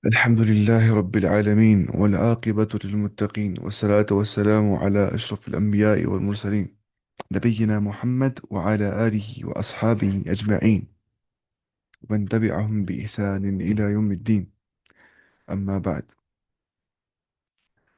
الحمد لله رب العالمين والعاقبة للمتقين والصلاة والسلام على أشرف الأنبياء والمرسلين نبينا محمد وعلى آله وأصحابه أجمعين ومن تبعهم بإحسان إلى يوم الدين أما بعد.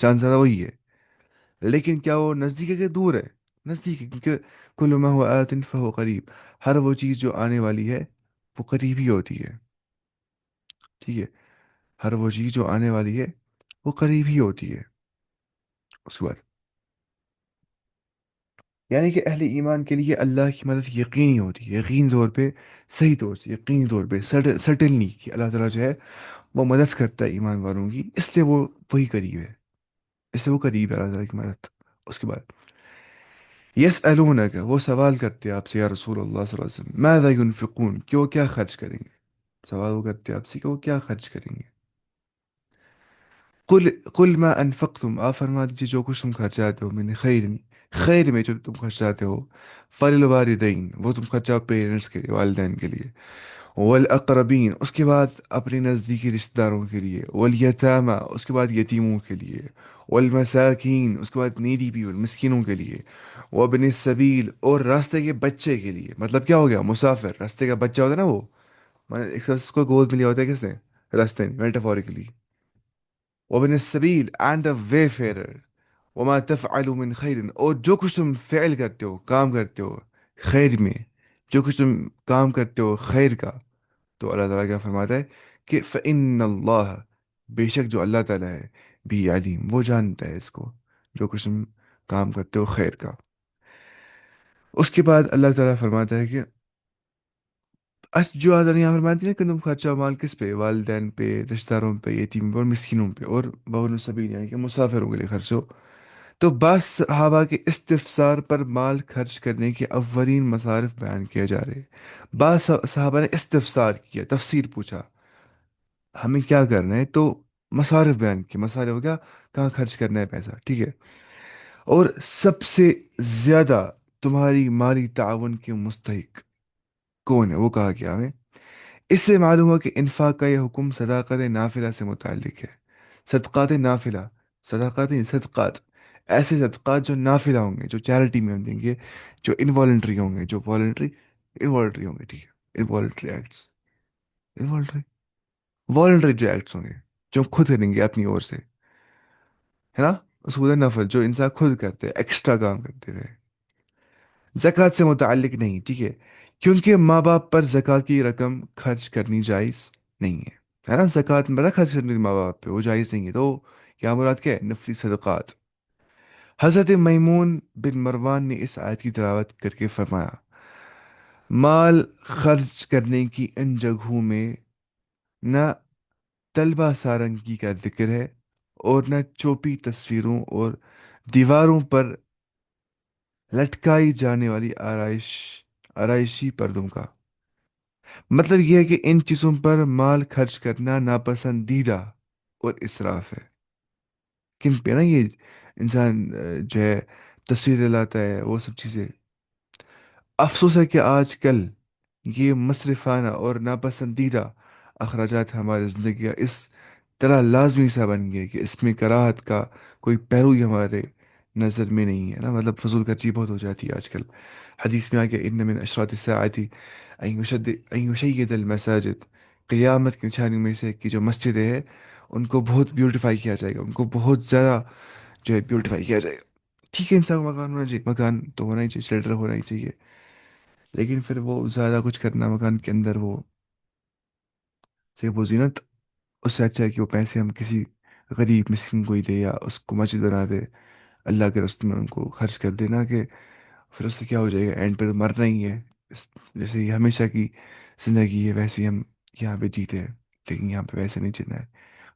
چاند زیادہ وہی ہے، لیکن کیا وہ نزدیک ہے کہ دور ہے؟ نزدیک ہے، کیونکہ کل ما هو آت فهو قریب، ہر وہ چیز جو آنے والی ہے وہ قریب ہی ہوتی ہے، ٹھیک ہے؟ ہر وہ چیز جو آنے والی ہے وہ قریب ہی ہوتی ہے۔ اس کے بعد یعنی کہ اہل ایمان کے لیے اللہ کی مدد یقینی ہوتی ہے، یقین طور پہ، صحیح طور سے، یقینی طور پہ، سٹنلی کہ اللہ تعالیٰ جو ہے وہ مدد کرتا ہے ایمان والوں کی، اس لیے وہ وہی قریب ہے، اس لیے وہ قریب ہے اللہ تعالیٰ کی مدد۔ اس کے بعد یس کا وہ سوال کرتے ہیں آپ سے، یا رسول اللہ صلی اللہ علیہ وسلم، ماذا ينفقون، کہ وہ کیا خرچ کریں گے؟ سوال وہ کرتے ہیں آپ سے کہ وہ کیا خرچ کریں گے۔ قل ما انفقتم، آپ فرما دیجیے جو کچھ تم خرچاتے ہو، من خیر، خیر میں جو تم خرچاتے ہو، فللوالدین، وہ تم خرچاؤ پیرنٹس کے لیے، والدین کے لیے، والاقربین، اس کے بعد اپنے نزدیکی رشتہ داروں کے لیے، والیتامہ، اس کے بعد یتیموں کے لیے، والمساکین، اس کے بعد نیڈی پیپل، مسکینوں کے لیے، وابن السبیل، اور راستے کے بچے کے لیے، مطلب کیا ہو گیا؟ مسافر، راستے کا بچہ ہوتا ہے نا وہ، ایک شخص کو گود میں لیا ہوتا ہے کس نے؟ راستے میں، میٹافوریکلی، وابن السبیل اینڈ دا وے فیرر، وما تفعلوا من خیر، اور جو کچھ تم فعل کرتے ہو، کام کرتے ہو خیر میں، جو کچھ تم کام کرتے ہو خیر کا، تو اللہ تعالیٰ کیا فرماتا ہے کہ فَإِنَّ اللَّهَ، بے شک جو اللہ تعالیٰ ہے، بھی علیم، وہ جانتا ہے اس کو، جو کچھ تم کام کرتے ہو خیر کا۔ اس کے بعد اللہ تعالیٰ فرماتا ہے کہ جو اللہ تعالیٰ یہاں فرماتی ہے کہ تم خرچہ مال کس پہ؟ والدین پہ، رشتہ داروں پہ، یتیم پہ، اور مسکینوں پہ، اور بون السبیل یعنی کہ مسافروں کے لیے خرچ ہو۔ تو بعض صحابہ کے استفسار پر مال خرچ کرنے کے اولین مصارف بیان کیے جا رہے ہیں۔ بعض صحابہ نے استفسار کیا، تفسیر پوچھا، ہمیں کیا کرنا ہے، تو مصارف بیان کیے، مصارف ہو گیا کہاں خرچ کرنا ہے پیسہ، ٹھیک ہے؟ اور سب سے زیادہ تمہاری مالی تعاون کے مستحق کون ہے، وہ کہا گیا ہمیں۔ اس سے معلوم ہوا کہ انفاق کا یہ حکم صداقت نافلہ سے متعلق ہے۔ صدقات نافلہ، صدقات نہیں، صدقات، ایسے صدقات جو نافلہ ہوں گے، جو چیریٹی میں ہم دیں گے، جو انوالنٹری ہوں گے، جو والنٹری، انوالنٹری ہوں گے، ٹھیک ہے، انوالنٹری ایکٹس، انوالنٹری، والنٹری جو ایکٹس ہوں گے، جو ہم خود کریں گے اپنی اور سے، ہے نا؟ اس کو بولتے ہیں نفل، جو انسان خود کرتے ہیں، ایکسٹرا کام کرتے ہوئے، زکوٰۃ سے متعلق نہیں، ٹھیک ہے؟ کیونکہ ماں باپ پر زکوٰۃ کی رقم خرچ کرنی جائز نہیں ہے نا؟ زکوٰۃ میں خرچ کرنی ماں باپ پہ وہ جائز نہیں ہے، تو کیا مراد کیا ہے؟ نفلی صدقات۔ حضرت میمون بن مروان نے اس آیت کی تلاوت کر کے فرمایا، مال خرچ کرنے کی ان جگہوں میں نہ طلبہ سارنگی کا ذکر ہے، اور نہ چوپی تصویروں اور دیواروں پر لٹکائی جانے والی آرائشی پردوں کا۔ مطلب یہ ہے کہ ان چیزوں پر مال خرچ کرنا ناپسندیدہ اور اسراف ہے۔ کن پہ نا یہ انسان جو ہے تصویریں لاتا ہے، وہ سب چیزیں، افسوس ہے کہ آج کل یہ مصرفانہ اور ناپسندیدہ اخراجات ہماری زندگی کا اس طرح لازمی سا بن گیا کہ اس میں کراہت کا کوئی پہلو ہی ہمارے نظر میں نہیں ہے نا، مطلب فضول خرچی بہت ہو جاتی ہے آج کل۔ حدیث میں آ گیا ان من اشراط الساعتی ان یشید المساجد، قیامت کی نشانیوں میں سے کہ جو مسجدیں ہیں ان کو بہت بیوٹیفائی کیا جائے گا، ان کو بہت زیادہ جو ہے بیوٹیفائی کیا جائے گا۔ ٹھیک ہے، انسان کو مکان ہونا چاہیے، مکان تو ہونا ہی چاہیے، شیلٹر ہونا ہی چاہیے، لیکن پھر وہ زیادہ کچھ کرنا مکان کے اندر، وہ صرف وہ زینت، اس سے اچھا ہے کہ وہ پیسے ہم کسی غریب مسکین کو ہی دے، یا اس کو مسجد بنا دے، اللہ کے راستے میں ان کو خرچ کر دینا، کہ پھر اس سے کیا ہو جائے گا، اینڈ پہ تو مرنا ہی ہے۔ جیسے یہ ہمیشہ کی زندگی ہے ویسے ہی ہم یہاں پہ جیتے ہیں، لیکن یہاں پہ ویسے نہیں جینا ہے۔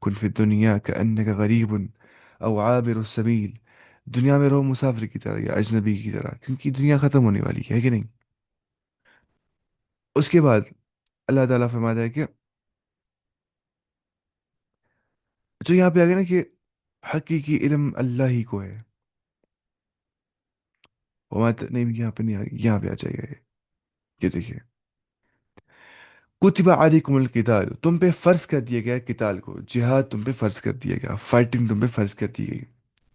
کن فی الدنیا کأنک غریب او عابر السبیل، دنیا میں رہو مسافر کی طرح یا اجنبی کی طرح، کیونکہ دنیا ختم ہونے والی ہے کہ نہیں؟ اس کے بعد اللہ تعالیٰ فرماتا ہے کہ جو یہاں پہ آ گیا نا کہ حقیقی علم اللہ ہی کو ہے، نہیں، یہاں پہ نہیں یہاں پہ آ جائے گا یہ دیکھیے، کتب علیکم القتال، تم پہ فرض کر دیا گیا قتال کو، جہاد تم پہ فرض کر دیا گیا، فائٹنگ تم پہ فرض کر دی گئی،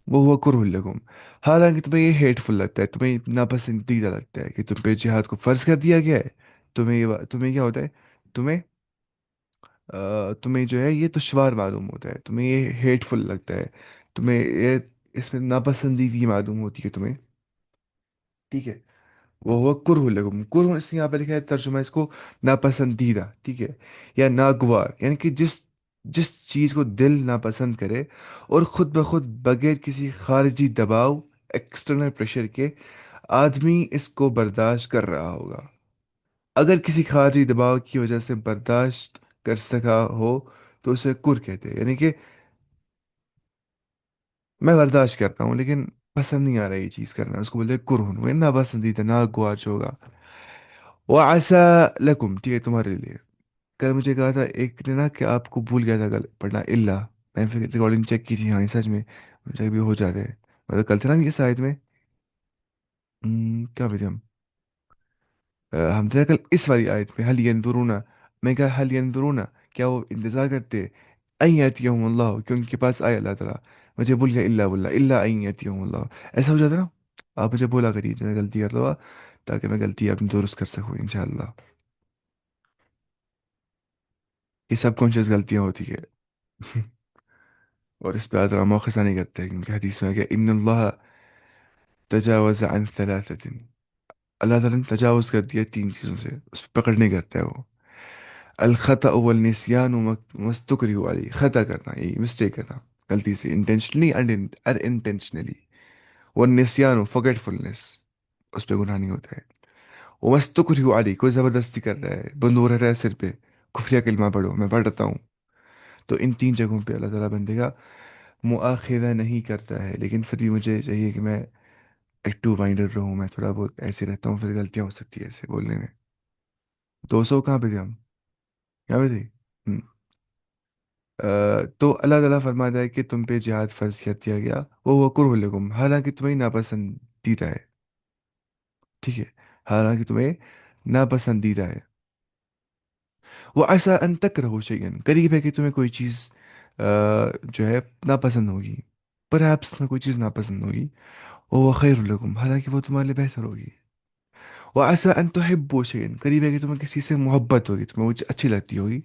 وہ ہوا کرہ لکم، حالانکہ تمہیں یہ ہیٹ فل لگتا ہے، تمہیں ناپسندیدہ لگتا ہے کہ تم پہ جہاد کو فرض کر دیا گیا ہے، تمہیں کیا ہوتا ہے، تمہیں تمہیں جو ہے یہ دشوار معلوم ہوتا ہے، تمہیں یہ ہیٹ فل لگتا ہے، تمہیں یہ اس میں ناپسندیدگی معلوم ہوتی ہے تمہیں، ٹھیک ہے، وہ ہوا کرہ لکم، کرہ اس نے یہاں پہ لکھا ہے ترجمہ اس کو ناپسندیدہ، ٹھیک ہے، یا ناگوار، یعنی کہ جس چیز کو دل ناپسند کرے اور خود بخود بغیر کسی خارجی دباؤ، ایکسٹرنل پریشر کے آدمی اس کو برداشت کر رہا ہوگا، اگر کسی خارجی دباؤ کی وجہ سے برداشت کر سکا ہو تو اسے کر کہتے ہیں، یعنی کہ میں برداشت کرتا ہوں لیکن پسند نہیں آ رہا یہ چیز کرنا، اس کو بولتے ہیں کرہن، وہ ناپسندیدہ ناگوار جو ہوگا. وَعَسَى لَكُمْ، ٹھیک ہے تمہارے لیے. کل مجھے کہا تھا ایک نے نا کہ آپ کو بھول گیا تھا کل پڑھنا اللہ، میں پھر ریکارڈنگ چیک کی تھی، ہاں سچ میں مجھے بھی ہو جاتے ہیں، مطلب کل تھا نا یہ شاید میں کیا بھی ہم ہم تھے کل اس والی آیت میں حل ینظرون، میں کہا حل ینظرون، کیا وہ انتظار کرتے این یاتیہم اللہ کہ ان کے پاس آئے اللہ تعالیٰ. مجھے بھول گیا اللہ بولا، اللہ این یاتیہم اللہ، ایسا ہو جاتا نا. آپ مجھے بولا کریے جو میں غلطی کر رہا تاکہ میں غلطی اپنی درست کر سکوں انشاءاللہ. یہ سب کانشیس غلطیاں ہوتی ہے. اور اس پہ اللہ تعالیٰ مؤاخذہ نہیں کرتے کیونکہ حدیث میں ہے کہ ان اللہ تجاوز عن ثلاثة، اللہ تعالیٰ نے تجاوز کر دیا تین چیزوں سے، اس پہ پکڑ نہیں کرتا ہے وہ. الخطأ والنسیان مستقر علی، خطا کرنا یہی مسٹیک کرنا غلطی سے، انٹینشنلی ان انٹینشنلی. والنسیان فورگیٹ فلنس، اس پہ گناہ نہیں ہوتا ہے. وہ مستقر علی، کوئی زبردستی کر رہا ہے، بندور رہا ہے سر پہ، کفریہ کلمہ پڑھو میں پڑھتا ہوں، تو ان تین جگہوں پہ اللہ تعالیٰ بندے کا مؤاخذہ نہیں کرتا ہے. لیکن پھر بھی مجھے چاہیے کہ میں ایکٹو مائنڈر رہوں، میں تھوڑا بہت ایسے رہتا ہوں، پھر غلطیاں ہو سکتی ہے ایسے بولنے میں. 200 کہاں پہ تھے ہم؟ یہاں پہ تھے. تو اللہ تعالیٰ فرماتا ہے کہ تم پہ جہاد فرض کر دیا گیا، وہ کرہ لکم، حالانکہ تمہیں ناپسندیدہ ہے، ٹھیک ہے، حالانکہ تمہیں ناپسندیدہ ہے. وہ ایسا ان تک رہو شیئن، قریب ہے کہ تمہیں کوئی چیز جو ہے ناپسند ہوگی، پر آپ تمہیں کوئی چیز ناپسند ہوگی، وہ خیر لکم، حالانکہ وہ تمہارے لیے بہتر ہوگی. وہ ایسا ان تحبوا شیئن، قریب ہے کہ تمہیں کسی سے محبت ہوگی، تمہیں وہ چیز اچھی لگتی ہوگی،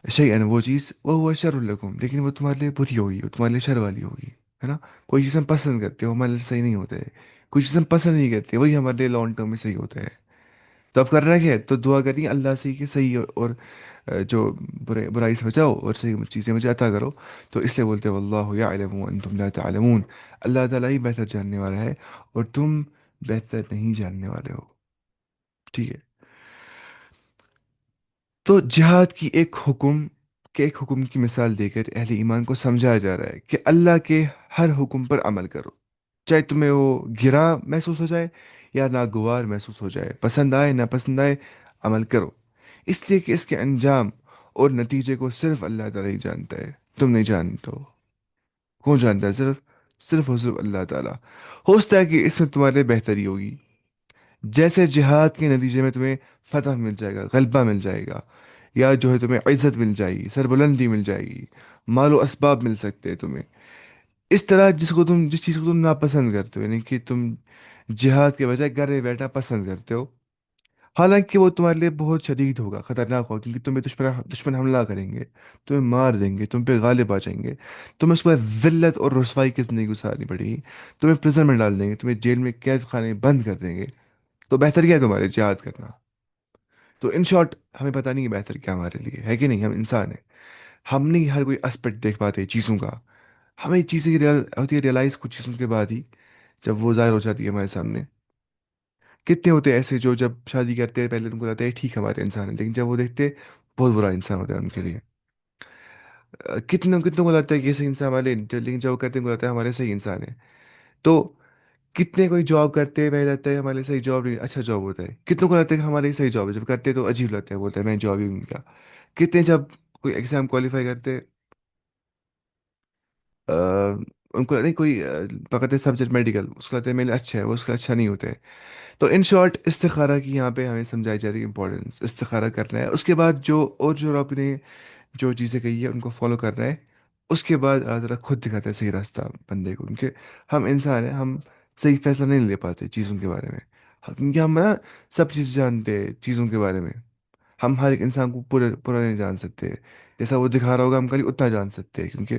شیئن وہ چیز، وہ شر لکم، لیکن وہ تمہارے لیے بری ہوگی، وہ تمہارے لیے شر والی ہوگی، ہے نا. کوئی چیز ہم پسند کرتے ہیں وہ ہمارے لیے صحیح نہیں ہوتا ہے، کوئی چیز ہم پسند نہیں کرتے وہی ہمارے لیے لانگ ٹرم میں صحیح ہوتا ہے. تو اب کرنا کیا ہے؟ تو دعا کرنی ہے اللہ سے کہ صحیح اور جو برائی سے بچاؤ اور صحیح چیزیں مجھے عطا کرو. تو اس سے بولتے ہیں واللہ یعلم وانتم لا تعلمون، اللہ تعالیٰ ہی بہتر جاننے والا ہے اور تم بہتر نہیں جاننے والے ہو، ٹھیک ہے. تو جہاد کی ایک حکم کی مثال دے کر اہل ایمان کو سمجھایا جا رہا ہے کہ اللہ کے ہر حکم پر عمل کرو، چاہے تمہیں وہ گرا محسوس ہو جائے یا ناگوار محسوس ہو جائے، پسند آئے نہ پسند آئے، عمل کرو، اس لیے کہ اس کے انجام اور نتیجے کو صرف اللہ تعالیٰ ہی جانتا ہے، تم نہیں جانتے ہو. کون جانتا ہے؟ صرف اور صرف اللہ تعالیٰ. ہو سکتا ہے کہ اس میں تمہارے بہتری ہوگی، جیسے جہاد کے نتیجے میں تمہیں فتح مل جائے گا، غلبہ مل جائے گا، یا جو ہے تمہیں عزت مل جائے گی، سربلندی مل جائے گی، مال و اسباب مل سکتے ہیں تمہیں. اس طرح جس چیز کو تم ناپسند کرتے ہو، یعنی کہ تم جہاد کے بجائے گھر میں بیٹھنا پسند کرتے ہو، حالانکہ وہ تمہارے لیے بہت شدید ہوگا، خطرناک ہوگا، کیونکہ تمہیں دشمن حملہ کریں گے، تمہیں مار دیں گے، تم پہ غالب آ جائیں گے، تمہیں اس کے بعد ذلت اور رسوائی کی زندگی گزارنی پڑے گی، تمہیں پریزن میں ڈال دیں گے، تمہیں جیل میں قید خانے میں بند کر دیں گے. تو بہتر کیا ہے تمہارے جہاد کرنا. تو ان شارٹ ہمیں پتہ نہیں ہے بہتر کیا ہمارے لیے ہے کہ نہیں، ہم انسان ہیں، ہم نہیں ہر کوئی اسپیکٹ دیکھ پاتے چیزوں کا. ہمیں چیزیں ہوتی ہے ریئلائز کچھ چیزوں کے بعد ہی، جب وہ ظاہر ہو جاتی ہے ہمارے سامنے. کتنے ہوتے ہیں ایسے جو جب شادی کرتے ہیں پہلے ان کو لگتا ہے ٹھیک ہمارے انسان ہے، لیکن جب وہ دیکھتے بہت برا انسان ہوتا ہے ان کے لیے. کتنوں کو لگتا ہے کہ یہ صحیح انسان والے، لیکن جب وہ کرتے ہیں ان کو لگتا ہے ہمارے صحیح انسان ہے. تو کتنے کوئی جاب کرتے ہیں پہلے لگتا ہے ہمارے لیے صحیح جاب نہیں، اچھا جاب ہوتا ہے. کتنوں کو لگتا ہے کہ ہمارے لیے صحیح جاب ہے، جب کرتے تو عجیب لگتا ہے، بولتا ہے میں جاب ہی نہیں کیا. کتنے جب کوئی ایگزام کوالیفائی کرتے آ، ان کو نہیں کوئی پکڑتے سبجیکٹ میڈیکل، اس کو لگتا ہے میرے لیے اچھا ہے، وہ اس کا اچھا نہیں ہوتا ہے. تو ان شارٹ استخارہ کی یہاں پہ ہمیں سمجھائی جا رہی ہے امپورٹنس، استخارہ کرنا ہے، اس کے بعد جو آپ نے جو چیزیں کہی ہے ان کو فالو کرنا ہے. اس کے بعد اللہ تعالیٰ خود دکھاتا ہے صحیح راستہ بندے کو، کیونکہ ہم انسان ہیں، ہم صحیح فیصلہ نہیں لے پاتے چیزوں کے بارے میں. کیونکہ ہم نا سب چیز جانتے ہیں چیزوں کے بارے میں، ہم ہر ایک انسان کو پورا نہیں جان سکتے. جیسا وہ دکھا رہا ہوگا ہم کل اتنا جان سکتے ہیں، کیونکہ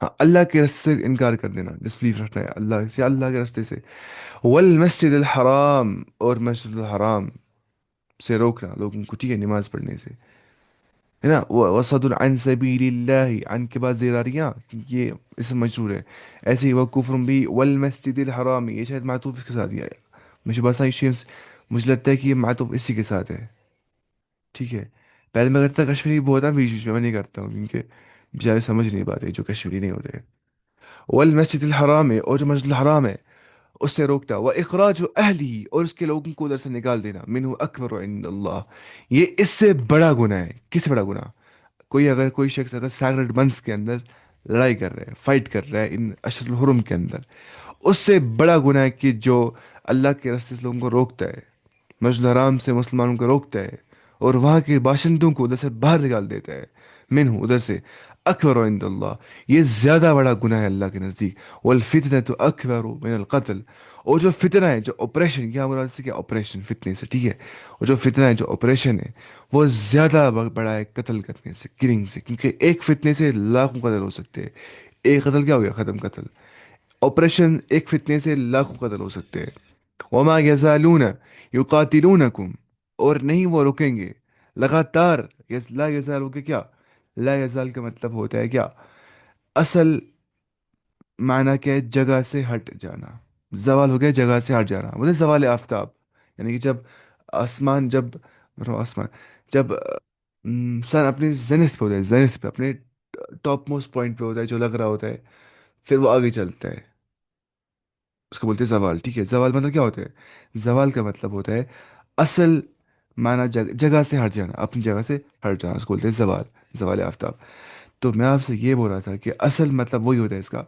ہاں، اللہ کے راستے سے انکار کر دینا، ڈسبلیف رکھنا ہے اللہ سے، اللہ کے راستے سے. والمسجد الحرام، اور مسجد الحرام سے روکنا لوگوں کو، ٹھیک ہے، نماز پڑھنے سے، ہے نا. وصد عن سبیل اللہ، عن کے بعد زیر آریاں، یہ اسم مجرور ہے. ایسے ہی وہ کفر بھی والمسجد الحرام، یہ شاید معطوف اس کے ساتھ ہی آیا. مجھے بس یہ شیمس، مجھے لگتا ہے کہ یہ معطوف اسی کے ساتھ ہے. ٹھیک ہے. پہلے میں کرتا کشمیری بولتا، بیچ بیچ میں نہیں کرتا ہوں کیونکہ بیچارے سمجھ نہیں پاتے جو کشمیری نہیں ہوتے. والمسجد الحرام ہے، اور جو مسجد الحرام ہے اس سے روکنا. وہ اخراج اہلی، اور اس کے لوگوں کو ادھر سے نکال دینا. منہ اکبر عند اللہ، یہ اس سے بڑا گناہ ہے. کس سے بڑا گناہ؟ کوئی شخص اگر سیکرڈ منتھس کے اندر لڑائی کر رہا ہے، فائٹ کر رہا ہے ان اشر الحرم کے اندر، اس سے بڑا گناہ ہے کہ جو اللہ کے راستے سے لوگوں کو روکتا ہے، مسجد الحرام سے مسلمانوں کو روکتا ہے، اور وہاں کے باشندوں کو ادھر سے باہر نکال دیتا ہے. منہ، ادھر سے. اکبر عند اللہ، یہ زیادہ بڑا گناہ ہے اللہ کے نزدیک. والفتنة اکبر من القتل، اور جو فتنہ ہے، جو آپریشن، کیا مراد سے، کیا آپریشن فتنے سے، ٹھیک ہے. اور جو فتنہ ہے، جو آپریشن ہے، وہ زیادہ بڑا ہے قتل کرنے سے، کلنگ سے، کیونکہ ایک فتنے سے لاکھوں قتل ہو سکتے ہیں. ایک قتل کیا ہو گیا، ختم قتل. آپریشن ایک فتنے سے لاکھوں قتل ہو سکتے ہیں. وما یزالون یقاتلونکم، اور نہیں وہ رکیں گے لگاتار. لا یزالو کے کیا، لا یزال کا مطلب ہوتا ہے کیا، اصل معنی کیا ہے، جگہ سے ہٹ جانا. زوال ہو گیا، جگہ سے ہٹ جانا، مطلب زوال آفتاب. یعنی کہ جب آسمان، آسمان جب سن اپنے زینت پہ ہوتا ہے، زینت پہ، اپنے ٹاپ موسٹ پوائنٹ پہ ہوتا ہے، جو لگ رہا ہوتا ہے، پھر وہ آگے چلتا ہے. اس کو بولتے ہیں زوال. ٹھیک ہے. زوال مطلب کیا ہوتا ہے، زوال کا مطلب ہوتا ہے اصل معنی جگہ سے ہٹ جانا، اپنی جگہ سے ہٹ جانا، اس کو بولتے ہیں زوال، زوال آفتاب. تو میں آپ سے یہ بول رہا تھا کہ اصل مطلب وہی ہوتا ہے اس کا.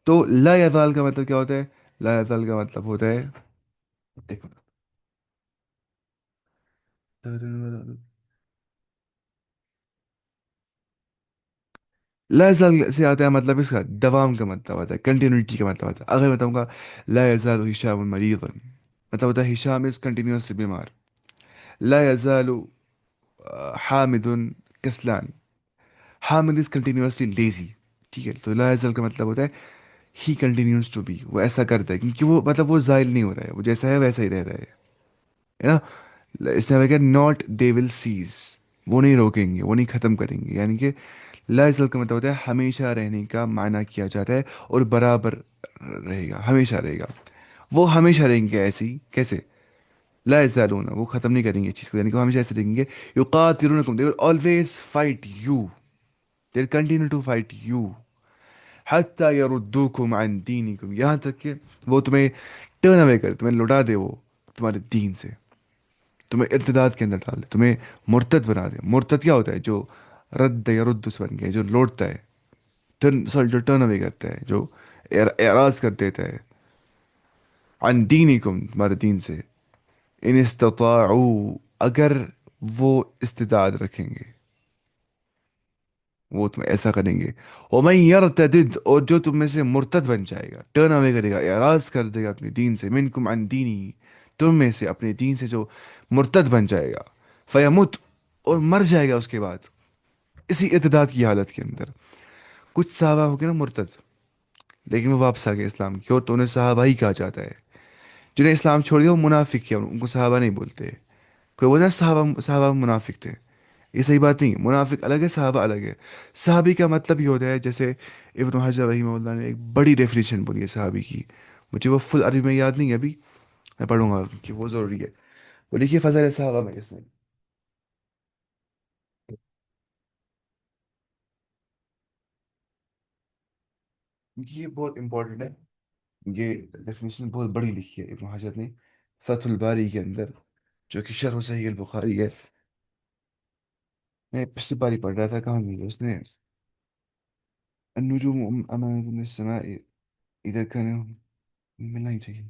تو لا یزال کا مطلب کیا ہوتا ہے، لا یزال کا مطلب ہوتا ہے، دیکھو، لا یزال سے آتا ہے مطلب اس کا دوام کا مطلب آتا ہے، کنٹینیوٹی کا مطلب آتا ہے. اگر میں بتاؤں گا لا یزال ہشام مریضا، مطلب ہوتا ہے ہشام از کنٹینیوسلی بیمار. لا یزال حامد کسلان، حامد از کنٹینیوسلی لیزی. ٹھیک ہے. تو لا یزال کا مطلب ہوتا ہے ہی کنٹینیوز ٹو بی، وہ ایسا کرتا ہے کیونکہ وہ مطلب وہ زائل نہیں ہو رہا ہے، وہ جیسا ہے ویسا ہی رہ رہا ہے نا. اس نے کہا ناٹ دے ول سیز، وہ نہیں روکیں گے، وہ نہیں ختم کریں گے. یعنی کہ لا یزال کا مطلب ہوتا ہے ہمیشہ رہنے کا معنی کیا جاتا ہے، اور برابر رہے گا، ہمیشہ رہے گا. وہ ہمیشہ رہیں گے ایسے ہی، کیسے، لا یزالون، وہ ختم نہیں کریں گے اس چیز کو، یعنی کہ وہ ہمیشہ ایسے رہیں گے. یقاتلونکم، they will always fight you، they will continue to fight you حتی یردوکم عن دینکم، یہاں تک کہ وہ تمہیں ٹرن اوے کرے، تمہیں لوٹا دے وہ تمہارے دین سے، تمہیں ارتداد کے اندر ڈال دے، تمہیں مرتد بنا دے. مرتد کیا ہوتا ہے، جو رد یرد سے بن گیا، جو لوٹتا ہے، جو ٹرن اوے کرتا ہے، جو اعراض کر دیتا ہے. عن دینکم، تمہارے دین سے. ان استطاعوا، اگر وہ استطاعت رکھیں گے، وہ تم ایسا کریں گے. ومن یرتدد، اور جو تم میں سے مرتد بن جائے گا، ٹرن اوے کرے گا، اعراض کر دے گا اپنے دین سے، منکم عن دینی، تم میں سے اپنے دین سے جو مرتد بن جائے گا، فیمت، اور مر جائے گا اس کے بعد اسی ارتداد کی حالت کے اندر. کچھ صحابہ ہو گئے نا مرتد، لیکن وہ واپس آ گئے اسلام کی اور، تو انہیں صحابہ ہی کہا جاتا ہے. جنہیں اسلام چھوڑ دیا وہ منافق کیا، ان کو صحابہ نہیں بولتے. کوئی بولتا ہے صحابہ منافق تھے، یہ صحیح بات نہیں. منافق الگ ہے، صحابہ الگ ہے. صحابی کا مطلب یہ ہوتا ہے، جیسے ابن حجر رحمہ اللہ نے ایک بڑی ڈیفینیشن بولی ہے صحابی کی، مجھے وہ فل عربی میں یاد نہیں ہے ابھی، میں پڑھوں گا کہ وہ ضروری ہے. وہ لکھیے فضائل صحابہ میں اس نے، کیونکہ یہ بہت امپورٹنٹ ہے. یہ ڈیفینیشن بہت بڑی لکھی ہے ابن حجر نے فتح الباری کے اندر، جو کہ شرح صحیح البخاری ہے. میں پچھلی باری پڑھ رہا تھا، کہاں بھی اس نے، النجوم أمانة من السماء إذا كان، ملنا ہی چاہیے.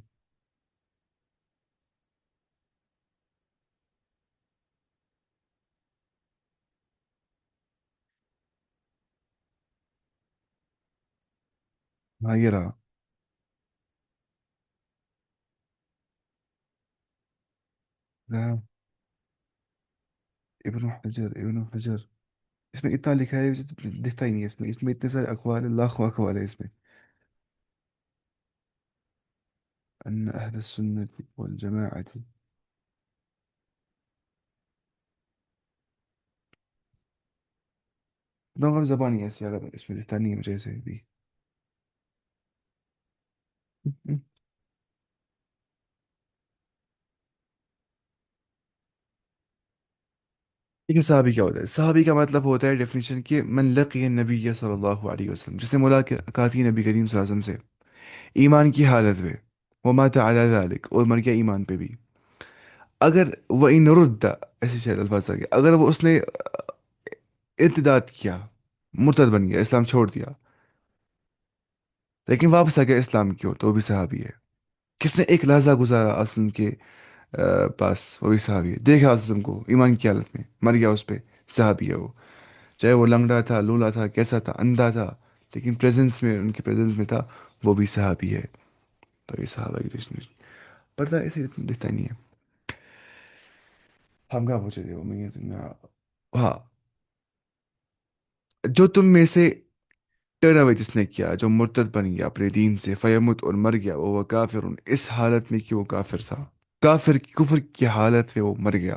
ہاں یہ رہا. رہا ابن حجر، ابن حجر اس میں اتنا لکھا ہے دکھتا ہی نہیں ہے، اس میں اتنے سارے اقوال ہے، لاکھوں اقوال ہے اس میں. ان اہل السنت والجماعت. دونوں زبان ہی ایسی، اگر اس میں لکھتا نہیں ہے مجھے ایسے بھی. لیکن صحابی کیا ہوتا ہے؟ صحابی کا مطلب ہوتا ہے ڈیفینیشن کہ من لقی النبی صلی اللہ علیہ وسلم، جس نے ملاقات کی نبی کریم صلی اللہ علیہ وسلم سے ایمان کی حالت میں، وہ مات علی ذالک، اور مر گیا ایمان پہ بھی. اگر وہ ان رد، ایسے شاید الفاظ تھا کہ اگر وہ اس نے ارتداد کیا، مرتد بن گیا، اسلام چھوڑ دیا، لیکن واپس آ گیا اسلام کی اور، تو وہ بھی صحابی ہے. کس نے ایک لحظہ گزارا اصل کے پاس، وہ بھی صحابی ہے. دیکھا اصل کو ایمان کی حالت میں، مر گیا اس پہ، صحابی ہے وہ. چاہے وہ لنگڑا تھا، لولا تھا، کیسا تھا، اندھا تھا، لیکن پریزنس میں، ان کے پریزنس میں تھا، وہ بھی صحابی ہے. تو یہ صحابہ کی ڈیفینیشن پڑھتا ہے، ایسے دکھتا نہیں ہے. ہم کہاں پہنچے تھے وہ ہاں. جو تم میں سے ٹرن اوے جس نے کیا، جو مرتد بن گیا اپنے دین سے، فیمت اور مر گیا وہ کافر، اس حالت میں کہ وہ کافر تھا، کافر کفر کی حالت میں وہ مر گیا.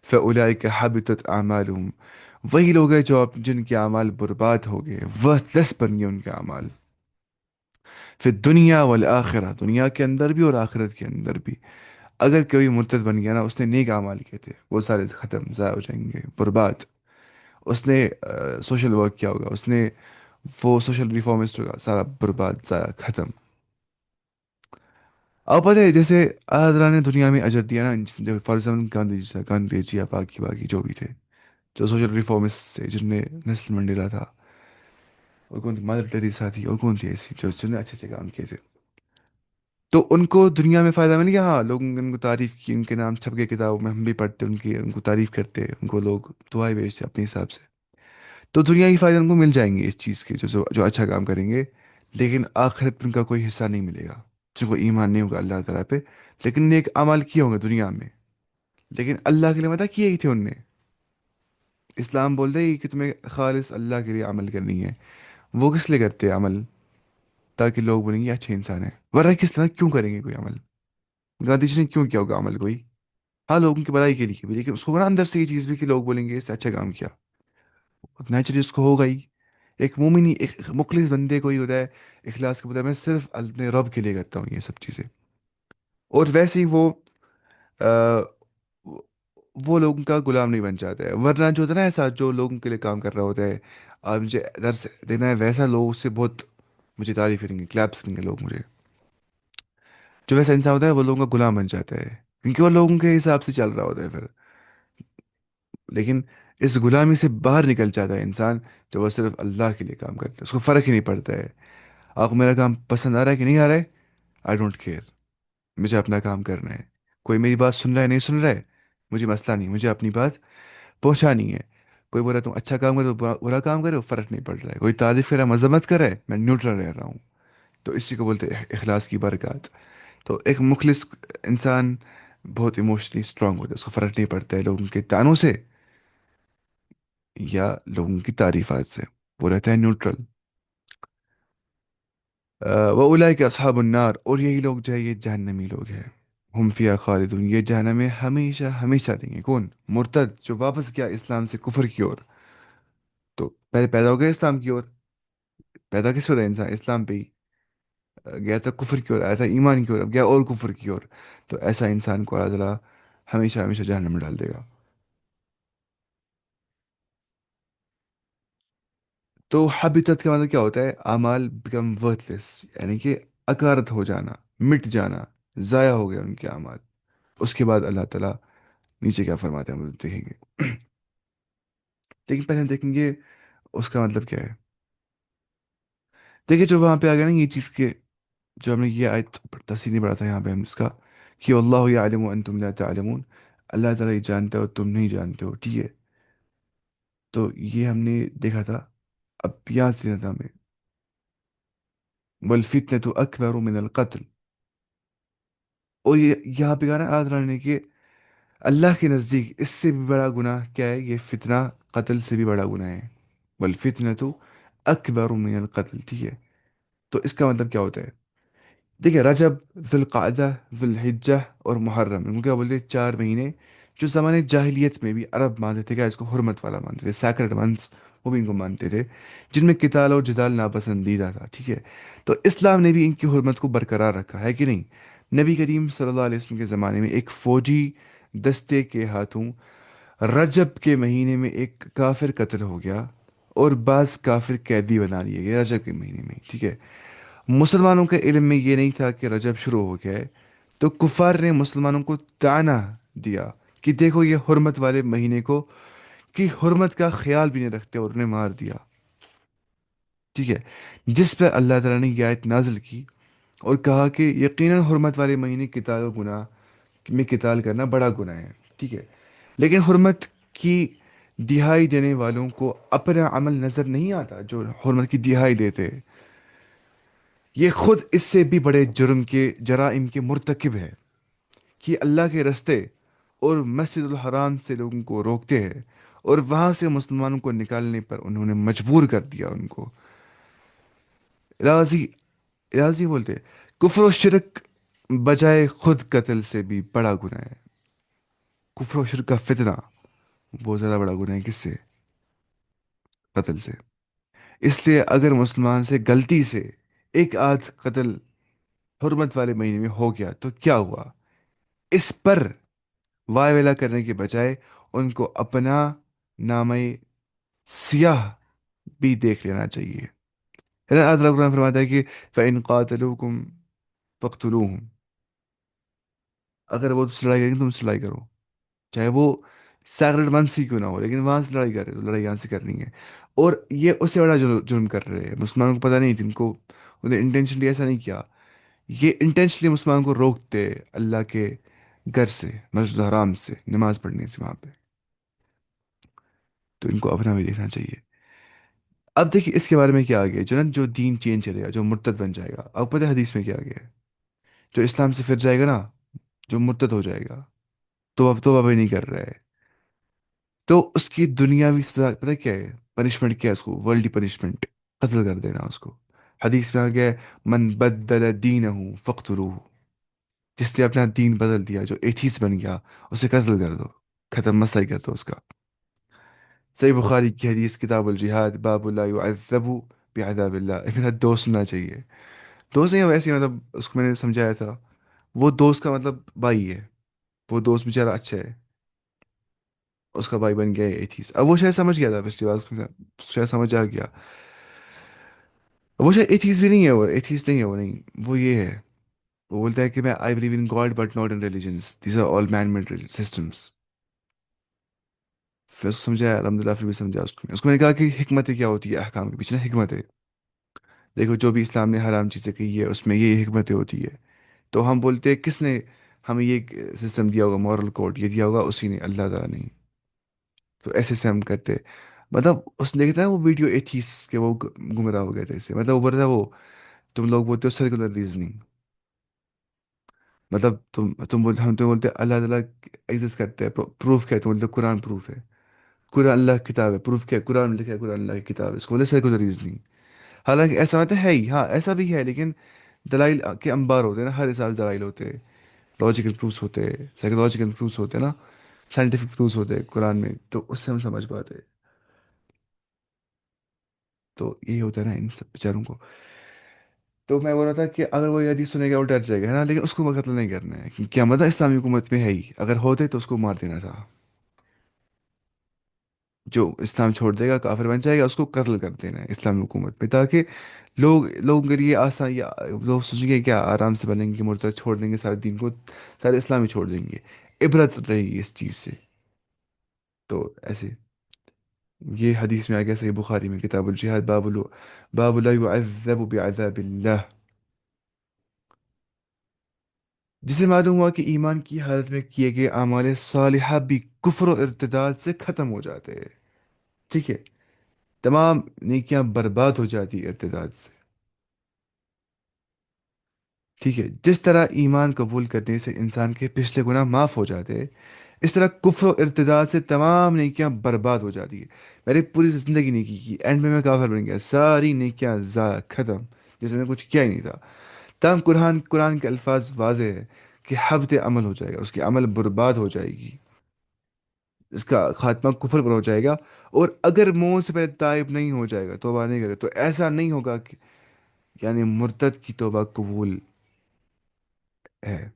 فاولئک حبطت اعمالهم، وہی لوگ ہیں جو جن کے اعمال برباد ہو گئے، ورتھ لیس بن گئے ان کے اعمال. پھر دنیا والآخرہ، دنیا کے اندر بھی اور آخرت کے اندر بھی. اگر کوئی مرتد بن گیا نا، اس نے نیک اعمال کیے تھے، وہ سارے ختم، ضائع ہو جائیں گے، برباد. اس نے سوشل ورک کیا ہوگا، اس نے وہ سوشل ریفارمسٹ ہوگا، سارا برباد، ضائع، ختم. آپ پتہ ہے جیسے اللہ تعالیٰ نے دنیا میں اجر دیا نا، فار ایگزامپل گاندھی جی یا باقی باقی جو بھی تھے، جو سوشل ریفارمسٹ سے، جن نے نیلسن منڈیلا تھا، اور کون تھی، مدر ٹریسا تھی، اور کون تھی ایسی جو جن نے اچھے اچھے کام کیے تھے. تو ان کو دنیا میں فائدہ مل گیا، ہاں، لوگوں نے ان کو تعریف کی، ان کے نام چھپ کے کتابوں میں، ہم بھی پڑھتے، ان کو تعریف کرتے، ان کو لوگ دعائیں بھیجتے اپنے حساب سے. تو دنیا کی فائدہ ان کو مل جائیں گے اس چیز کے، جو اچھا کام کریں گے. لیکن آخرت میں ان کا کوئی حصہ نہیں ملے گا، جن کو ایمان نہیں ہوگا اللہ تعالیٰ پہ، لیکن نیک اعمال کیے ہوں گے دنیا میں. لیکن اللہ کے لیے مدد کیے ہی تھے ان نے. اسلام بول رہے کہ تمہیں خالص اللہ کے لیے عمل کرنی ہے. وہ کس لیے کرتے ہیں عمل؟ تاکہ لوگ بولیں گے یہ اچھے انسان ہے. ورنہ کس طرح کیوں کریں گے کوئی عمل؟ گاندھی جی نے کیوں کیا ہوگا عمل کوئی؟ ہاں، لوگوں کی بھلائی کے لیے بھی، لیکن اس کو نا اندر سے یہ چیز بھی کہ لوگ بولیں گے اس سے اچھا کام کیا. نیچرلی اس کو ہوگا ہی. ایک مومن ہی، ایک مخلص بندے کو ہی ہوتا ہے اخلاص کا، پتہ ہے میں صرف اپنے رب کے لیے کرتا ہوں یہ سب چیزیں. اور ویسے ہی آ، وہ لوگوں کا غلام نہیں بن جاتا ہے. ورنہ جو ہوتا ہے نا ایسا، جو لوگوں کے لیے کام کر رہا ہوتا ہے، اور مجھے درس دینا ہے، ویسا لوگ اس سے بہت مجھے تعریف کریں گے، کلیپس کریں گے لوگ مجھے. جو ویسا انسان ہوتا ہے وہ لوگوں کا غلام بن جاتا ہے، کیونکہ وہ لوگوں کے حساب سے چل رہا ہوتا ہے پھر. لیکن اس غلامی سے باہر نکل جاتا ہے انسان جب وہ صرف اللہ کے لیے کام کرتا ہے، اس کو فرق ہی نہیں پڑتا ہے آپ کو میرا کام پسند آ رہا ہے کہ نہیں آ رہا ہے. آئی ڈونٹ کیئر، مجھے اپنا کام کرنا ہے. کوئی میری بات سن رہا ہے نہیں سن رہا ہے، مجھے مسئلہ نہیں، مجھے اپنی بات پہنچانی ہے. کوئی بول رہا ہے تم اچھا کام کرو، برا کام کرو، فرق نہیں پڑ رہا ہے. کوئی تعریف کرے، مذمت کرے، میں نیوٹرل رہ رہا ہوں. تو اسی کو بولتے ہیں اخلاص کی برکات. تو ایک مخلص انسان بہت ایموشنلی اسٹرانگ ہوتا ہے، اس کو فرق نہیں پڑتا ہے لوگوں کے تانوں سے یا لوگوں کی تعریفات سے، وہ رہتا ہے نیوٹرل. وہ اولئک اصحاب النار، اور یہی لوگ جو ہے یہ جہنمی لوگ ہیں. ہم فیہا خالدون، یہ جہنم میں ہمیشہ ہمیشہ رہیں گے. کون؟ مرتد، جو واپس گیا اسلام سے کفر کی اور. تو پہلے پیدا ہو گیا اسلام کی اور، پیدا کس پہ ہوتا ہے انسان؟ اسلام پہ ہی. گیا تھا کفر کی اور، آیا تھا ایمان کی اور، اب گیا اور کفر کی اور. تو ایسا انسان کو اللہ تعالیٰ ہمیشہ ہمیشہ جہنم میں ڈال دے گا. تو حبیطت کا مطلب کیا ہوتا ہے؟ اعمال بیکم ورتھ لیس، یعنی کہ اکارت ہو جانا، مٹ جانا، ضائع ہو گیا ان کے اعمال. اس کے بعد اللہ تعالیٰ نیچے کیا فرماتے ہیں ہم دیکھیں گے. لیکن پہلے ہم دیکھیں گے اس کا مطلب کیا ہے. دیکھیے جو وہاں پہ آ گیا نا یہ چیز کے، جو ہم نے یہ آیت تفصیل نہیں پڑھا تھا یہاں پہ ہم اس کا، کہ اللہ یعلم وانتم لا تعلمون، اللہ تعالیٰ یہ جانتا ہے اور تم نہیں جانتے ہو، ٹھیک ہے. تو یہ ہم نے دیکھا تھا. اب یہاں سے دیکھا تھا ہمیں، والفتنة اکبر من القتل. اور یہ یہاں پہ کہا نا اللہ تعالیٰ نے کہ اللہ کے نزدیک اس سے بھی بڑا گناہ کیا ہے؟ یہ فتنہ قتل سے بھی بڑا گناہ ہے. والفتنة اکبر من القتل، ٹھیک ہے؟ تو اس کا مطلب کیا ہوتا ہے؟ دیکھیں، رجب، ذی القعدہ، ذی الحجہ اور محرم، ان کو کیا بولتے ہیں؟ 4 مہینے جو زمانے جاہلیت میں بھی عرب مانتے تھے، کیا اس کو حرمت والا مانتے تھے، سیکرڈ منتھس، وہ بھی ان کو مانتے تھے، جن میں قتال اور جدال ناپسندیدہ تھا، ٹھیک ہے؟ تو اسلام نے بھی ان کی حرمت کو برقرار رکھا ہے کہ نہیں؟ نبی کریم صلی اللہ علیہ وسلم کے زمانے میں ایک فوجی دستے کے ہاتھوں رجب کے مہینے میں ایک کافر قتل ہو گیا، اور بعض کافر قیدی بنا لیے گئے رجب کے مہینے میں، ٹھیک ہے؟ مسلمانوں کے علم میں یہ نہیں تھا کہ رجب شروع ہو گیا ہے، تو کفار نے مسلمانوں کو طعنہ دیا کہ دیکھو یہ حرمت والے مہینے کو کی حرمت کا خیال بھی نہیں رکھتے، اور انہیں مار دیا، ٹھیک ہے؟ جس پہ اللہ تعالیٰ نے یہ آیت نازل کی اور کہا کہ یقیناً حرمت والے مہینے قتال و گناہ میں قتال کرنا بڑا گناہ ہے، ٹھیک ہے؟ لیکن حرمت کی دہائی دینے والوں کو اپنا عمل نظر نہیں آتا، جو حرمت کی دہائی دیتے، یہ خود اس سے بھی بڑے جرم کے جرائم کے مرتکب ہے، کہ اللہ کے رستے اور مسجد الحرام سے لوگوں کو روکتے ہیں، اور وہاں سے مسلمانوں کو نکالنے پر انہوں نے مجبور کر دیا ان کو، راضی راضی بولتے ہیں، کفر و شرک بجائے خود قتل سے بھی بڑا گناہ ہے، کفر و شرک کا فتنہ وہ زیادہ بڑا گناہ ہے کس سے؟ قتل سے۔ اس لیے اگر مسلمان سے غلطی سے ایک آدھ قتل حرمت والے مہینے میں ہو گیا تو کیا ہوا؟ اس پر وائے ویلا کرنے کے بجائے ان کو اپنا نامہ سیاہ بھی دیکھ لینا چاہیے، ہے نا؟ اللہ قرآن فرماتا ہے کہ فَإِن قَاتَلُوكُمْ فَاقْتُلُوهُمْ، اگر وہ تم سے لڑائی کریں گے تم سے لڑائی کرو، چاہے وہ سیکرڈ منتھ ہی کیوں نہ ہو، لیکن وہاں سے لڑائی کر رہے تو لڑائی یہاں سے کرنی ہے۔ اور یہ اس سے بڑا جرم کر رہے ہیں، مسلمانوں کو پتہ نہیں، جن کو انہیں انٹینشنلی ایسا نہیں کیا، یہ انٹینشنلی مسلمانوں کو روکتے اللہ کے گھر سے، مسجد الحرام سے نماز پڑھنے سے وہاں پہ، تو ان کو اپنا بھی دیکھنا چاہیے۔ اب دیکھیے اس کے بارے میں کیا آ گیا، جو نا جو دین چینج کرے گا، جو مرتد بن جائے گا، اب پتہ ہے حدیث میں کیا آ گیا ہے؟ جو اسلام سے پھر جائے گا نا، جو مرتد ہو جائے گا، تو اب تو اب نہیں کر رہا ہے، تو اس کی دنیاوی سزا پتہ ہے کیا ہے؟ پنشمنٹ کیا ہے اس کو؟ ورلڈی پنشمنٹ، قتل کر دینا اس کو۔ حدیث میں آ گیا ہے، من بدل دینہ فقتلوہ، جس نے اپنا دین بدل دیا، جو ایتھیس بن گیا، اسے قتل کر دو، ختم، مسئلہ ہی کر دو اس کا۔ صحیح بخاری کی حدیث، کتاب الجہاد، باب لا يعذب بعذاب اللہ، میرا دوست سننا چاہیے، دوست نہیں، ویسے ہی مطلب اس کو میں نے سمجھایا تھا، وہ دوست کا مطلب بھائی ہے، وہ دوست بیچارہ اچھا ہے، اس کا بھائی بن گیا ہے ایتھیس، اب وہ شاید سمجھ گیا تھا پچھلی بار، اس کو شاید سمجھ آ گیا، وہ شاید ایتھیس بھی نہیں ہے، وہ ایتھیس نہیں ہے، وہ نہیں، وہ یہ ہے، وہ بولتا ہے کہ میں I believe in God but not in religions, these are all man made systems. پھر اس کو سمجھایا الحمد للہ، پھر بھی سمجھا اس کو میں نے کہا کہ حکمتیں کیا ہوتی ہے احکام کے پیچھے نا، حکمت ہے، دیکھو جو بھی اسلام نے حرام چیزیں کہی ہے اس میں یہ حکمتیں ہوتی ہے، تو ہم بولتے ہیں کس نے ہمیں یہ سسٹم دیا ہوگا، مورل کوڈ یہ دیا ہوگا اسی نے، اللہ تعالیٰ نے، تو ایسے سے ہم کرتے، مطلب اس نے دیکھا تھا وہ ویڈیو ایتھیس کے، وہ گمراہ ہو گئے تھے اس سے، مطلب وہ بول رہا تھا وہ، تم لوگ بولتے ہو سرکولر ریزننگ، مطلب تم بولتے، ہم تو بولتے ہیں اللہ تعالیٰ ایگزسٹ کرتے ہیں، پروف کیا ہے؟ تم بولتے ہو قرآن پروف ہے، قرآن اللہ کی کتاب ہے، پروف کیا ہے؟ قرآن میں لکھا ہے قرآن اللہ کی کتاب ہے، اس کو بولے سیکولر ریزننگ، حالانکہ ایسا مطلب ہے ہی، ہاں ایسا بھی ہے، لیکن دلائل کے انبار ہوتے ہیں نا، ہر حساب سے دلائل ہوتے ہیں، لاجیکل پروفس ہوتے ہیں، سائیکولوجیکل پروفس ہوتے ہیں نا، سائنٹیفک پروفس ہوتے ہیں قرآن میں، تو اس سے ہم سمجھ پاتے ہیں، تو یہی ہوتا ہے نا ان سب بیچاروں کو۔ تو میں بول رہا تھا کہ اگر وہ یہ حدیث سنے گا وہ ڈر جائے گا، ہے نا، لیکن اس کو قتل نہیں کرنا ہے، کیا مطلب اسلامی حکومت میں ہے ہی، اگر ہوتے تو اس کو مار دینا تھا، جو اسلام چھوڑ دے گا کافر بن جائے گا اس کو قتل کر دینا ہے اسلامی حکومت میں، تاکہ لوگوں کے لیے آسان، یا لوگ سوچیں گے کیا آرام سے بنیں گے، مرتد چھوڑ دیں گے سارے دین کو، سارے اسلامی چھوڑ دیں گے، عبرت رہے گی اس چیز سے، تو ایسے یہ حدیث میں آ گیا صحیح بخاری میں، کتاب الجہاد، باب لا يعذب بعذاب اللہ، جسے معلوم ہوا کہ ایمان کی حالت میں کیے گئے اعمال صالحہ بھی کفر و ارتداد سے ختم ہو جاتے ہیں، ٹھیک ہے؟ تمام نیکیاں برباد ہو جاتی ہیں ارتداد سے، ٹھیک ہے؟ جس طرح ایمان قبول کرنے سے انسان کے پچھلے گناہ معاف ہو جاتے ہیں، اس طرح کفر و ارتداد سے تمام نیکیاں برباد ہو جاتی ہے. میں نے پوری زندگی نیکی کی، اینڈ میں کافر بن گیا، ساری نیکیاں ضائع ختم، جیسے میں کچھ کیا ہی نہیں تھا. تاہم قرآن کے الفاظ واضح ہے کہ حبط عمل ہو جائے گا، اس کی عمل برباد ہو جائے گی، اس کا خاتمہ کفر پر ہو جائے گا. اور اگر موت سے پہلے تائب نہیں ہو جائے گا، توبہ نہیں کرے، تو ایسا نہیں ہوگا کہ یعنی مرتد کی توبہ قبول ہے.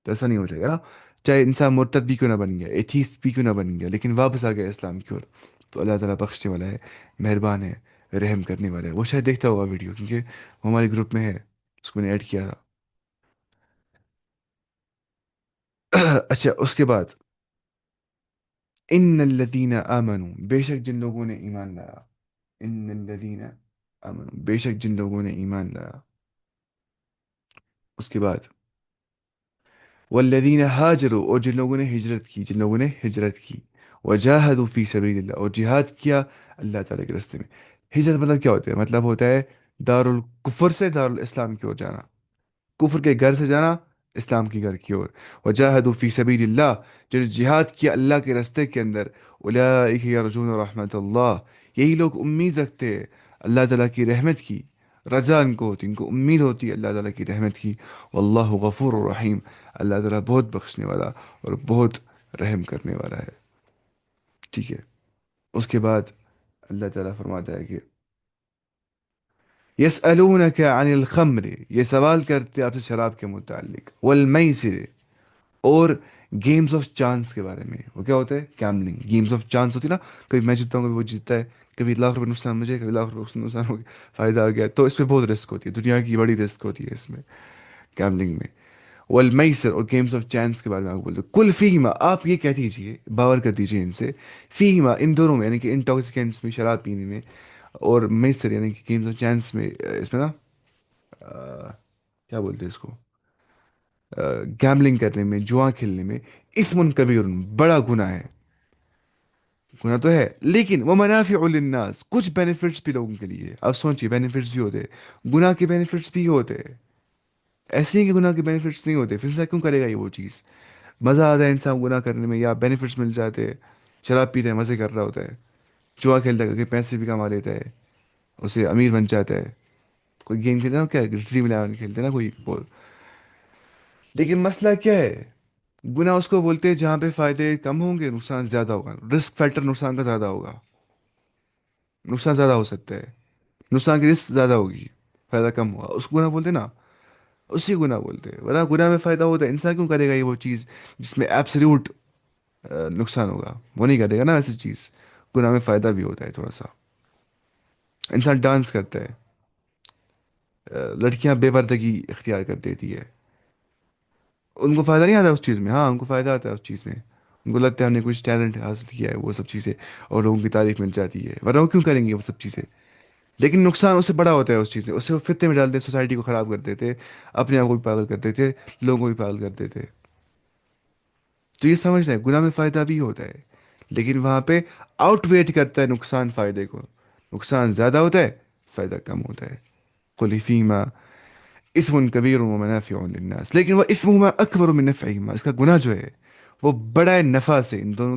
تو ایسا نہیں ہو جائے گا نا. چاہے انسان مرتد بھی کیوں نہ بن گیا، ایتھیسٹ بھی کیوں نہ بن گیا، لیکن واپس آ گیا اسلام کی اور، تو اللہ تعالیٰ بخشنے والا ہے، مہربان ہے، رحم کرنے والا ہے. وہ شاید دیکھتا ہوگا ویڈیو، کیونکہ وہ ہمارے گروپ میں ہے، اس کو نے ایڈ کیا تھا. اچھا، اس کے بعد ان الذین آمنوا، بے شک جن لوگوں نے ایمان لایا. ان الذین آمنوا، بے شک جن لوگوں نے ایمان لایا. اس کے بعد والذین ہاجروا، اور جن لوگوں نے ہجرت کی، جن لوگوں نے ہجرت کی. وجاہدوا فی سبیل اللہ، اور جہاد کیا اللہ تعالیٰ کے راستے میں. ہجرت مطلب کیا ہوتا ہے؟ مطلب ہوتا ہے دار الکفر سے دار الاسلام کی اور جانا، کفر کے گھر سے جانا اسلام کے گھر کی اور. وجاہدوا فی سبیل اللہ، جو جہاد کیا اللہ کے راستے کے اندر. اولئک یرجون رحمت اللہ، یہی لوگ امید رکھتے ہیں اللہ تعالیٰ کی رحمت کی. رجا ان کو ہوتی، ان کو امید ہوتی ہے اللہ تعالیٰ کی رحمت کی. واللہ غفور الرحیم، اللہ تعالیٰ بہت بخشنے والا اور بہت رحم کرنے والا ہے. ٹھیک ہے. اس کے بعد اللہ تعالیٰ فرماتا ہے کہ یسألونک عن الخمر، یہ سوال کرتے آپ سے شراب کے متعلق. والمیسر، اور گیمز آف چانس کے بارے میں. وہ کیا ہوتا ہے؟ گیملنگ، گیمز آف چانس ہوتی ہے نا. کبھی میں جیتتا ہوں، کبھی وہ جیتتا ہے، کبھی لاکھ روپے نقصان مجھے، کبھی لاکھ روپے نقصان ہو گیا، فائدہ آ گیا. تو اس میں بہت رسک ہوتی ہے، دنیا کی بڑی رسک ہوتی ہے اس میں، گیملنگ میں. والمیسر، اور گیمز آف چانس کے بارے میں آپ بولتے ہیں. کل فیہما، آپ یہ کہہ دیجئے، باور کر دیجئے ان سے. فیہما، ان دونوں میں، یعنی کہ انٹاکسیکینٹس میں، شراب پینے میں، اور میسر یعنی کہ گیمز آف چانس میں، اس میں نا کیا بولتے ہیں اس کو، گیملنگ کرنے میں، جوا کھیلنے میں، اسم کبیر، بڑا گناہ ہے. گناہ تو ہے، لیکن وہ منافع للناس، کچھ بینیفٹس بھی لوگوں کے لیے. اب سوچیے، بینیفٹس بھی ہوتے ہیں، گناہ کے بینیفٹس بھی ہوتے ہیں. ایسے ہی کہ گناہ کے بینیفٹس نہیں ہوتے، پھر انسان کیوں کرے گا یہ وہ چیز؟ مزہ آتا ہے انسان گناہ کرنے میں، یا بینیفٹس مل جاتے ہیں، شراب پیتے ہیں مزے کر رہا ہوتا ہے، جوا کھیلتا ہے کہ پیسے بھی کما لیتا ہے، اسے امیر بن جاتا ہے. کوئی گیم کھیلتا ہے نا، کیا ڈریم 11 کھیلتے ہیں نا کوئی لیکن مسئلہ کیا ہے؟ گناہ اس کو بولتے ہیں جہاں پہ فائدے کم ہوں گے، نقصان زیادہ ہوگا، رسک فیکٹر نقصان کا زیادہ ہوگا، نقصان زیادہ ہو سکتا ہے، نقصان کی رسک زیادہ ہوگی، فائدہ کم ہوگا، اس کو گناہ بولتے ہیں نا. اسی گناہ بولتے ہیں، ورنہ گناہ میں فائدہ ہوتا ہے. انسان کیوں کرے گا یہ وہ چیز جس میں ایبسلیوٹ نقصان ہوگا؟ وہ نہیں کرے گا نا ایسی چیز. گناہ میں فائدہ بھی ہوتا ہے تھوڑا سا. انسان ڈانس کرتا ہے، لڑکیاں بے پردگی اختیار کر دیتی ہے، ان کو فائدہ نہیں آتا اس چیز میں؟ ہاں، ان کو فائدہ آتا ہے اس چیز میں. ان کو لگتا ہے ہم نے کچھ ٹیلنٹ حاصل کیا ہے، وہ سب چیزیں، اور لوگوں کی تعریف مل جاتی ہے، ورنہ وہ کیوں کریں گے وہ سب چیزیں؟ لیکن نقصان اس سے بڑا ہوتا ہے اس چیز میں، اس سے وہ فتنے میں ڈال دیتے، سوسائٹی کو خراب کر دیتے، اپنے آپ کو بھی پاگل کر دیتے، لوگوں کو بھی پاگل کر دیتے. تو یہ سمجھنا ہے گناہ میں فائدہ بھی ہوتا ہے، لیکن وہاں پہ آؤٹ ویٹ کرتا ہے نقصان فائدے کو. نقصان زیادہ ہوتا ہے، فائدہ کم ہوتا ہے. قل فیما اسم کبیر و منافع للناس، لیکن وہ اسمہما اکبر من نفعہما، اس کا گناہ جو ہے وہ بڑا ہے نفع سے، ان دونوں